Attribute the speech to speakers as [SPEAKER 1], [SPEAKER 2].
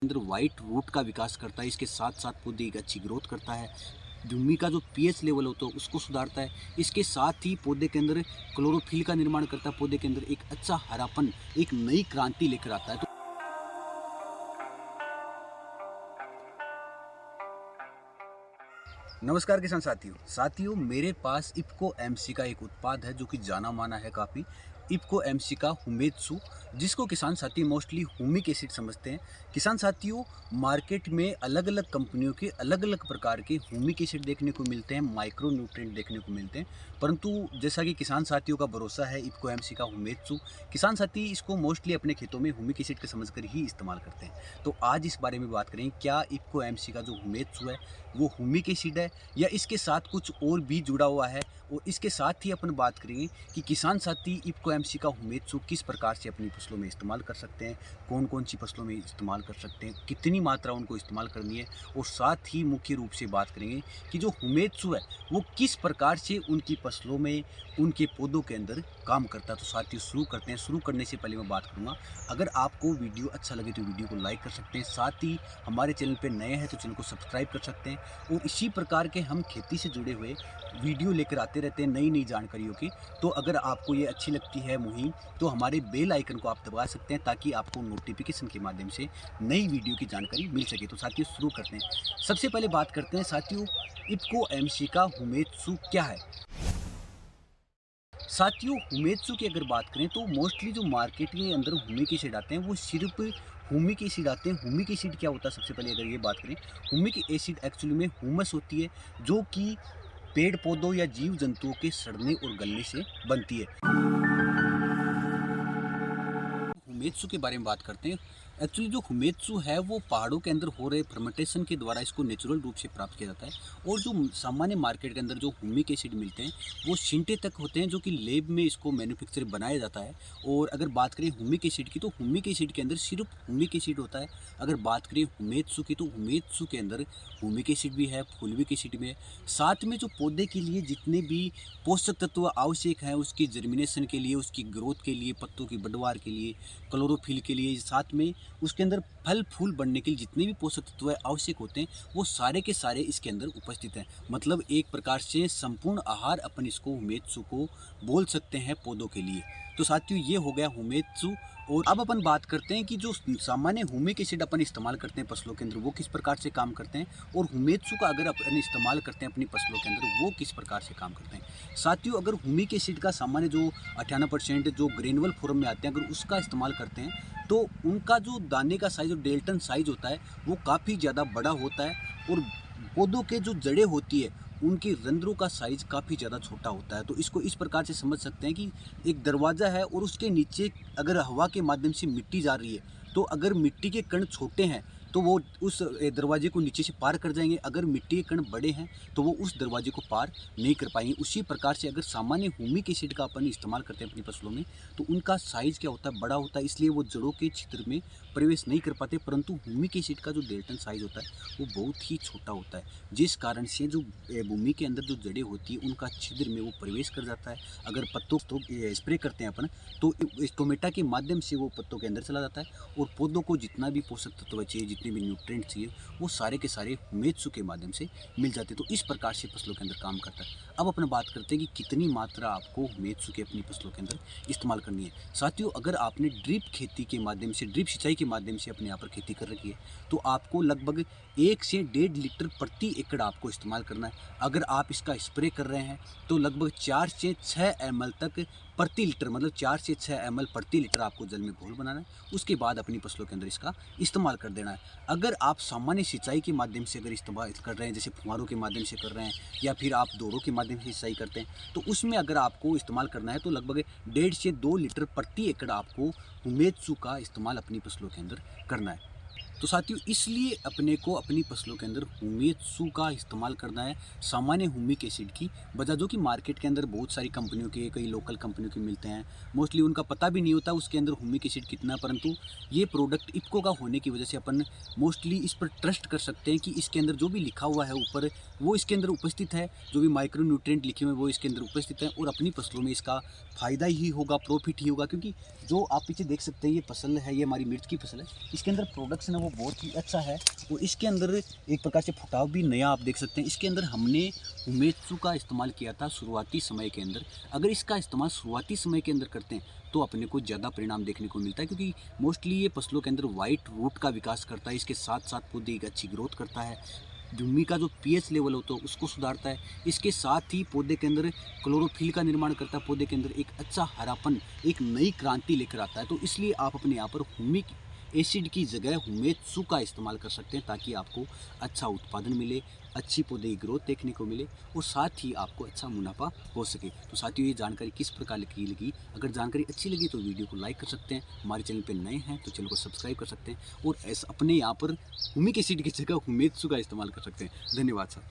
[SPEAKER 1] अंदर white root का विकास करता है, इसके साथ साथ पौधे की अच्छी ग्रोथ करता है। भूमि का जो पीएच लेवल होता है उसको सुधारता है। इसके साथ ही पौधे के अंदर क्लोरोफिल का निर्माण करता है, पौधे के अंदर एक अच्छा हरापन, एक नई क्रांति लेकर आता है। तो नमस्कार किसान साथियों, मेरे पास इफ्को एमसी का एक उत्पाद है जो कि जाना माना है काफ़ी। इफ्को एमसी का हुमेत्सु, जिसको किसान साथी मोस्टली हुमिक एसिड समझते हैं। किसान साथियों, मार्केट में अलग अलग कंपनियों के अलग अलग प्रकार के हुमिक एसिड देखने को मिलते हैं, माइक्रो न्यूट्रिएंट देखने को मिलते हैं। परंतु जैसा कि किसान साथियों का भरोसा है इफ्को एमसी का हुमेत्सु, किसान साथी इसको मोस्टली अपने खेतों में हुमिक एसिड के समझकर ही इस्तेमाल करते हैं। तो आज इस बारे में बात करें, क्या इफ्को एमसी का जो हुमेत्सु है वो हुमिक एसिड है या इसके साथ कुछ और भी जुड़ा हुआ है। और इसके साथ ही अपन बात करेंगे कि किसान साथी इफ्को एमसी का हुमेत्सु किस प्रकार से अपनी फसलों में इस्तेमाल कर सकते हैं, कौन कौन सी फसलों में इस्तेमाल कर सकते हैं, कितनी मात्रा उनको इस्तेमाल करनी है। और साथ ही मुख्य रूप से बात करेंगे कि जो हुमेत्सु है वो किस प्रकार से उनकी फसलों में, उनके पौधों के अंदर काम करता है। तो साथियों शुरू करते हैं। शुरू करने से पहले मैं बात करूँगा, अगर आपको वीडियो अच्छा लगे तो वीडियो को लाइक कर सकते हैं, साथ ही हमारे चैनल पर नए हैं तो चैनल को सब्सक्राइब कर सकते हैं। और इसी प्रकार के हम खेती से जुड़े हुए वीडियो लेकर आते रहते हैं, नई नई जानकारियों की। तो अगर आपको ये अच्छी लगती है मुहिम, तो हमारे बेल आइकन को आप दबा सकते हैं ताकि आपको नोटिफिकेशन के माध्यम से नई वीडियो की जानकारी मिल सके। तो साथियों शुरू करते हैं। सबसे पहले बात करते हैं साथियों, इफ्को एमसी का हुमेत्सु क्या है। साथियों, हुमेत्सु की अगर बात करें तो मोस्टली जो मार्केट के अंदर हुमिक एसिड आते हैं वो सिर्फ हुमिक एसिड आते हैं। हुमिक एसिड क्या होता है, सबसे पहले अगर ये बात करें, हुमिक एसिड एक्चुअली में हुमस होती है जो कि पेड़ पौधों या जीव जंतुओं के सड़ने और गलने से बनती है। हुमेत्सु के बारे में बात करते हैं। एक्चुअली जो हुमेत्सु है वो पहाड़ों के अंदर हो रहे फर्मेंटेशन के द्वारा इसको नेचुरल रूप से प्राप्त किया जाता है। और जो सामान्य मार्केट के अंदर जो हुमिक एसिड मिलते हैं वो सिंथेटिक होते हैं, जो कि लैब में इसको मैन्युफैक्चर बनाया जाता है। और अगर बात करें हुमिक एसिड की, तो हुमिक एसिड के अंदर सिर्फ हुमिक एसिड होता है। अगर बात करें हुमेत्सु की, तो हुमेत्सु के अंदर हुमिक एसिड भी है, फुलविक एसिड भी है। साथ में जो पौधे के लिए जितने भी पोषक तत्व आवश्यक हैं, उसकी जर्मिनेशन के लिए, उसकी ग्रोथ के लिए, पत्तों की बढ़वार के लिए, क्लोरोफिल के लिए, साथ में उसके अंदर फल फूल बनने के लिए जितने भी पोषक तत्व आवश्यक होते हैं वो सारे के सारे इसके अंदर उपस्थित हैं। मतलब एक प्रकार से संपूर्ण आहार अपन इसको हुमेत्सु को बोल सकते हैं पौधों के लिए। तो साथियों ये हो गया हुमेत्सु। और अब अपन बात करते हैं कि जो सामान्य हुमिक एसिड अपन इस्तेमाल करते हैं फसलों के अंदर वो किस प्रकार से काम करते हैं, और हुमेत्सु का अगर अपन इस्तेमाल करते हैं अपनी फसलों के अंदर वो किस प्रकार से काम करते हैं। साथियों, अगर हुमिक एसिड का सामान्य जो 98% जो ग्रेनुअल फॉर्म में आते हैं, अगर उसका इस्तेमाल करते हैं तो उनका जो दाने का साइज़, जो डेल्टन साइज़ होता है वो काफ़ी ज़्यादा बड़ा होता है। और पौधों के जो जड़ें होती है उनके रंध्रों का साइज़ काफ़ी ज़्यादा छोटा होता है। तो इसको इस प्रकार से समझ सकते हैं कि एक दरवाज़ा है और उसके नीचे अगर हवा के माध्यम से मिट्टी जा रही है, तो अगर मिट्टी के कण छोटे हैं तो वो उस दरवाजे को नीचे से पार कर जाएंगे, अगर मिट्टी के कण बड़े हैं तो वो उस दरवाजे को पार नहीं कर पाएंगे। उसी प्रकार से अगर सामान्य हुमिक एसिड का अपन इस्तेमाल करते हैं अपनी फसलों में, तो उनका साइज़ क्या होता है, बड़ा होता है, इसलिए वो जड़ों के क्षेत्र में प्रवेश नहीं कर पाते। परंतु हुमिक एसिड का जो डेल्टन साइज़ होता है वो बहुत ही छोटा होता है, जिस कारण से जो भूमि के अंदर जो जड़ें होती है उनका छिद्र में वो प्रवेश कर जाता है। अगर पत्तों तो स्प्रे करते हैं अपन, तो स्टोमेटा के माध्यम से वो पत्तों के अंदर चला जाता है और पौधों को जितना भी पोषक तत्व चाहिए, जितने भी न्यूट्रिएंट चाहिए, वो सारे के सारे हुमेत्सु के माध्यम से मिल जाते हैं। तो इस प्रकार से फसलों के अंदर काम करता है। अब अपन बात करते हैं कि कितनी मात्रा आपको हुमेत्सु की अपनी फसलों के अंदर इस्तेमाल करनी है। साथियों, अगर आपने ड्रिप खेती के माध्यम से, ड्रिप सिंचाई के माध्यम से अपने यहाँ पर खेती कर रखी है, तो आपको लगभग 1 से 1.5 लीटर प्रति एकड़ आपको इस्तेमाल करना है। अगर आप इसका स्प्रे कर रहे हैं तो लगभग 4 से 6 ml तक प्रति लीटर, मतलब 4 से 6 ml प्रति लीटर आपको जल में घोल बनाना है। उसके बाद अपनी फसलों के अंदर इसका इस्तेमाल कर देना है। अगर आप सामान्य सिंचाई के माध्यम से अगर इस्तेमाल कर रहे हैं, जैसे फुहारों के माध्यम से कर रहे हैं या फिर आप दोरों के माध्यम से सिंचाई करते हैं, तो उसमें अगर आपको इस्तेमाल करना है तो लगभग 1.5 से 2 लीटर प्रति एकड़ आपको हुमेत्सु का इस्तेमाल अपनी फसलों के अंदर करना है। तो साथियों, इसलिए अपने को अपनी फसलों के अंदर हुमेत्सु का इस्तेमाल करना है सामान्य हुमिक एसिड की बजाय, जो कि मार्केट के अंदर बहुत सारी कंपनियों के, कई लोकल कंपनियों के मिलते हैं। मोस्टली उनका पता भी नहीं होता उसके अंदर हुमिक एसिड कितना, परंतु ये प्रोडक्ट इफ्को का होने की वजह से अपन मोस्टली इस पर ट्रस्ट कर सकते हैं कि इसके अंदर जो भी लिखा हुआ है ऊपर वो इसके अंदर उपस्थित है, जो भी माइक्रो न्यूट्रिएंट लिखे हुए हैं वो इसके अंदर उपस्थित है और अपनी फसलों में इसका फ़ायदा ही होगा, प्रॉफिट ही होगा। क्योंकि जो आप पीछे देख सकते हैं ये फसल है, ये हमारी मिर्च की फसल है, इसके अंदर प्रोडक्शन है वो बहुत ही अच्छा है और इसके अंदर एक प्रकार से फुटाव भी नया आप देख सकते हैं। इसके अंदर हमने उमेत्सु का इस्तेमाल किया था शुरुआती समय के अंदर। अगर इसका इस्तेमाल शुरुआती समय के अंदर करते हैं तो अपने को ज़्यादा परिणाम देखने को मिलता है, क्योंकि मोस्टली ये फसलों के अंदर वाइट रूट का विकास करता है, इसके साथ साथ पौधे की अच्छी ग्रोथ करता है, भूमि का जो पीएच लेवल होता है उसको सुधारता है। इसके साथ ही पौधे के अंदर क्लोरोफिल का निर्माण करता है, पौधे के अंदर एक अच्छा हरापन, एक नई क्रांति लेकर आता है। तो इसलिए आप अपने यहाँ पर हुमिक एसिड की जगह हुमेत्सु का इस्तेमाल कर सकते हैं, ताकि आपको अच्छा उत्पादन मिले, अच्छी पौधे की ग्रोथ देखने को मिले और साथ ही आपको अच्छा मुनाफा हो सके। तो साथियों, ये जानकारी किस प्रकार की लगी? अगर जानकारी अच्छी लगी तो वीडियो को लाइक कर सकते हैं, हमारे चैनल पे नए हैं तो चैनल को सब्सक्राइब कर सकते हैं और ऐसा अपने यहाँ पर हुमिक एसिड की जगह हुमेत्सु का इस्तेमाल कर सकते हैं। धन्यवाद सर।